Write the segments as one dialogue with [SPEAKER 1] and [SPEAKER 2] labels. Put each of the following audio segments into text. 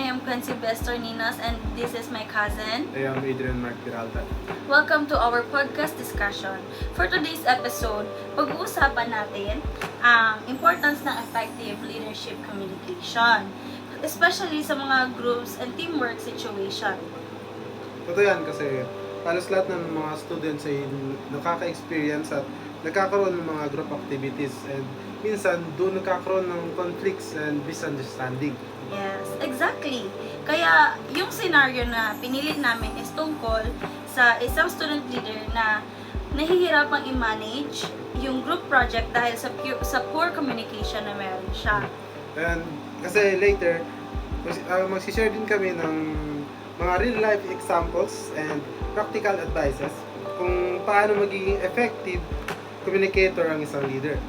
[SPEAKER 1] I am Quincy Bestorninas and this is my cousin.
[SPEAKER 2] I am Adrian Mark Peralta.
[SPEAKER 1] Welcome to our podcast discussion. For today's episode, pag-uusapan natin ang importance ng effective leadership communication, especially sa mga groups and teamwork situation.
[SPEAKER 2] Totoo yan kasi halos lahat ng mga students ay nakaka-experience at nagkakaroon ng mga group activities and minsan doon nagkakaroon ng conflicts and misunderstanding.
[SPEAKER 1] Yes, exactly. Kaya yung scenario na pinili namin is tungkol sa isang student leader na nahihirapang i-manage yung group project dahil sa poor communication na meron siya.
[SPEAKER 2] And kasi later, magsishare din kami ng mga real-life examples and practical advices kung paano magiging effective communicator ang isang leader.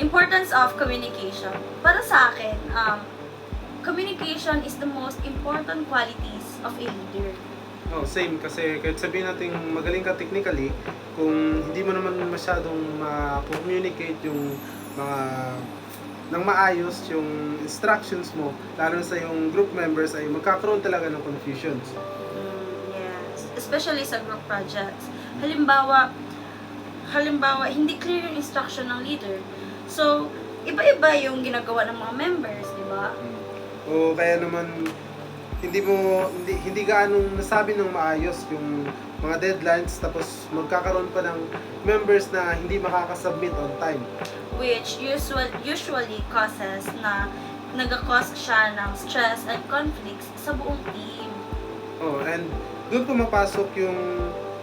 [SPEAKER 1] Importance of communication. Para sa akin, communication is the most important qualities of a leader.
[SPEAKER 2] Oh, same kasi kahit sabihin natin magaling ka technically, kung hindi mo naman masyadong ma-communicate yung mga nang maayos yung instructions mo, lalo sa yung group members ay magkakaroon talaga ng confusions.
[SPEAKER 1] Yes, especially sa group projects. Halimbawa, hindi clear yung instruction ng leader. So, iba-iba yung ginagawa ng mga members, di ba?
[SPEAKER 2] O kaya naman hindi gaanong nasabi ng maayos yung mga deadlines tapos magkakaroon pa ng members na hindi makakasubmit on time.
[SPEAKER 1] Which usually causes na nag-cause siya ng stress and conflicts sa buong team.
[SPEAKER 2] Oh, and doon pumapasok yung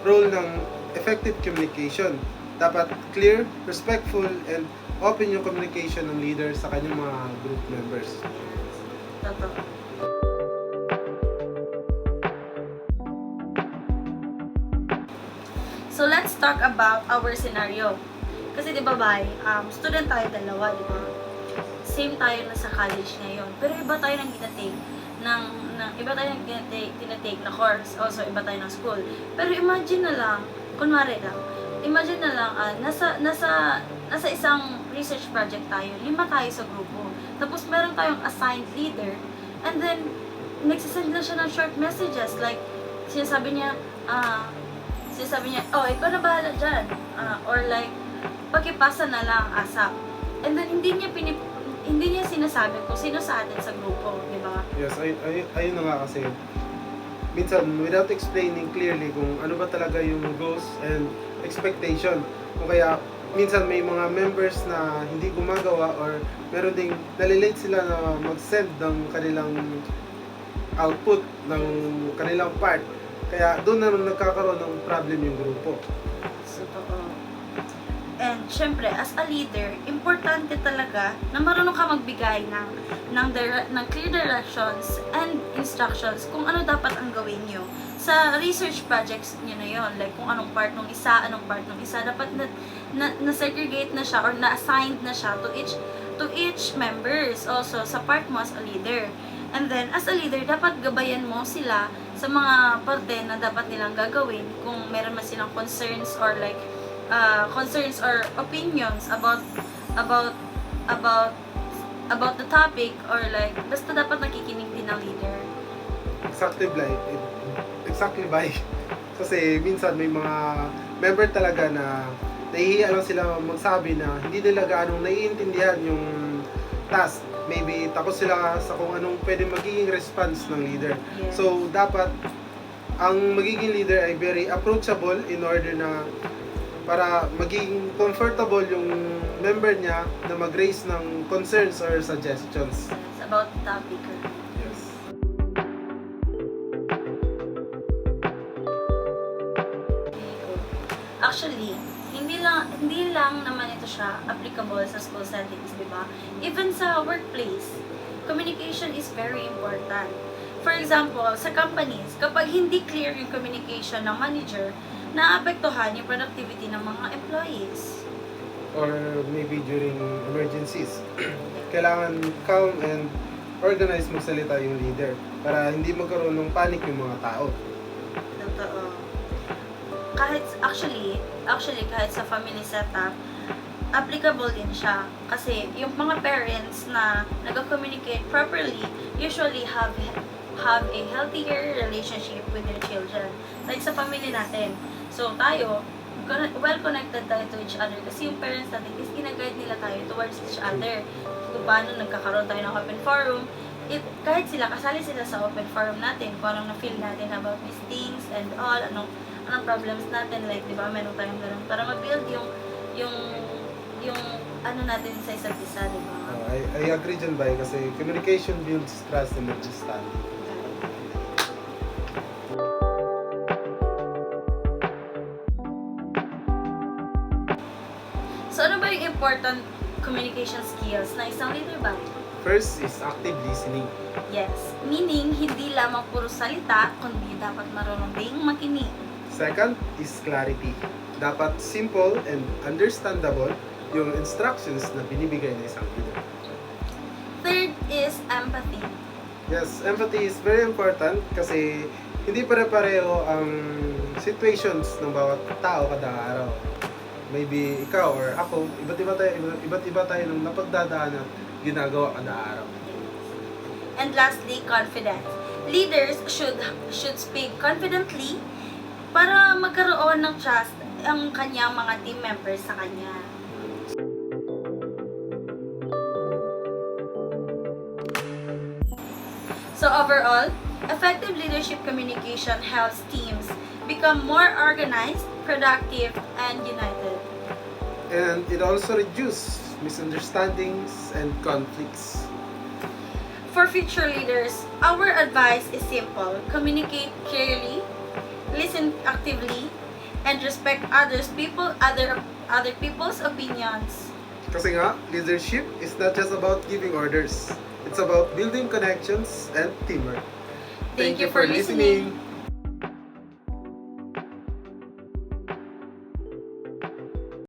[SPEAKER 2] role ng effective communication. Dapat clear, respectful, and open yung communication ng leader sa kanyang mga group members.
[SPEAKER 1] Totoo. So let's talk about our scenario. Kasi di ba student tayo dalawa, di ba? Same tayo na sa college ngayon. Pero iba tayo nang tinatake tinatake na course. Also, iba tayo ng school. Pero imagine na lang, kunwari lang, nasa isang research project tayo, 5 tayo sa grupo. Tapos meron tayong assigned leader, and then nagsisend na siya ng short messages like sinasabi niya, oh, ikaw na bahala dyan. Or like, pakipasa na lang ASAP. And then hindi niya sinasabi kung sino sa atin sa grupo, di ba?
[SPEAKER 2] Yes, ayun na nga kasi minsan without explaining clearly kung ano ba talaga yung goals and expectation. Kung kaya minsan may mga members na hindi gumagawa or meron ding nalilate sila na mag-send ng kanilang output ng kanilang part. Kaya doon na nagkakaroon ng problem yung grupo.
[SPEAKER 1] So, and syempre, as a leader, importante talaga na marunong ka magbigay ng clear directions and instructions kung ano dapat ang gawin nyo. Sa research projects nyo na yon, like kung anong part ng isa, dapat na-segregate na siya or na-assigned na siya to each members also sa part mo as a leader. And then, as a leader, dapat gabayan mo sila sa mga parte na dapat nilang gagawin kung meron man silang concerns or like concerns or opinions about the topic or like basta dapat nakikinig din ng leader.
[SPEAKER 2] Exactly by kasi minsan may mga member talaga na nahihiya lang sila magsabi na hindi nila gaano naiintindihan yung task. Maybe tapos sila sa kung anong pwede magiging response ng leader.
[SPEAKER 1] Yes.
[SPEAKER 2] So dapat ang magiging leader ay very approachable in order na para maging comfortable yung member niya na mag-raise ng concerns or suggestions.
[SPEAKER 1] It's about the topic.
[SPEAKER 2] Yes.
[SPEAKER 1] Actually, hindi lang naman ito siya applicable sa school settings, di ba? Even sa workplace, communication is very important. For example, sa companies, kapag hindi clear yung communication ng manager, naapektuhan yung productivity ng mga employees.
[SPEAKER 2] Or maybe during emergencies. Kailangan calm and organized magsalita yung leader para hindi magkaroon ng panic yung mga tao.
[SPEAKER 1] Totoo. Kahit sa family setup, applicable din siya. Kasi yung mga parents na nag-communicate properly usually have a healthier relationship with their children. Like sa family natin. So tayo, well-connected tayo to each other kasi yung parents natin is gina-guide nila tayo towards each other. Kung paano nagkakaroon tayo ng open forum, kahit sila, kasali sila sa open forum natin, kung anong na-feel natin about these things and all, anong problems natin, like, di ba, meron tayong ganun, para mag-build yung ano natin sa isa't isa, di ba?
[SPEAKER 2] I agree dyan, Bay, kasi communication builds trust and understanding.
[SPEAKER 1] So, ano ba yung important communication skills na isang leader ba?
[SPEAKER 2] First is active listening.
[SPEAKER 1] Yes. Meaning, hindi lamang puro salita, kundi dapat marunong ding makinig.
[SPEAKER 2] Second is clarity. Dapat simple and understandable yung instructions na binibigay ng isang leader.
[SPEAKER 1] Third is empathy.
[SPEAKER 2] Yes, empathy is very important kasi hindi pare-pareho ang situations ng bawat tao kada araw. Maybe ikaw or ako, iba't iba tayo ng napagdadaan at ginagawa kada araw.
[SPEAKER 1] And lastly, confidence. Leaders should speak confidently para magkaroon ng trust ang kanyang mga team members sa kanya. So overall, effective leadership communication helps teams become more organized, productive, and united.
[SPEAKER 2] And it also reduces misunderstandings and conflicts.
[SPEAKER 1] For future leaders, our advice is simple. Communicate clearly, listen actively, and respect other people's opinions.
[SPEAKER 2] Kasi nga, leadership is not just about giving orders. It's about building connections and teamwork.
[SPEAKER 1] Thank you for listening.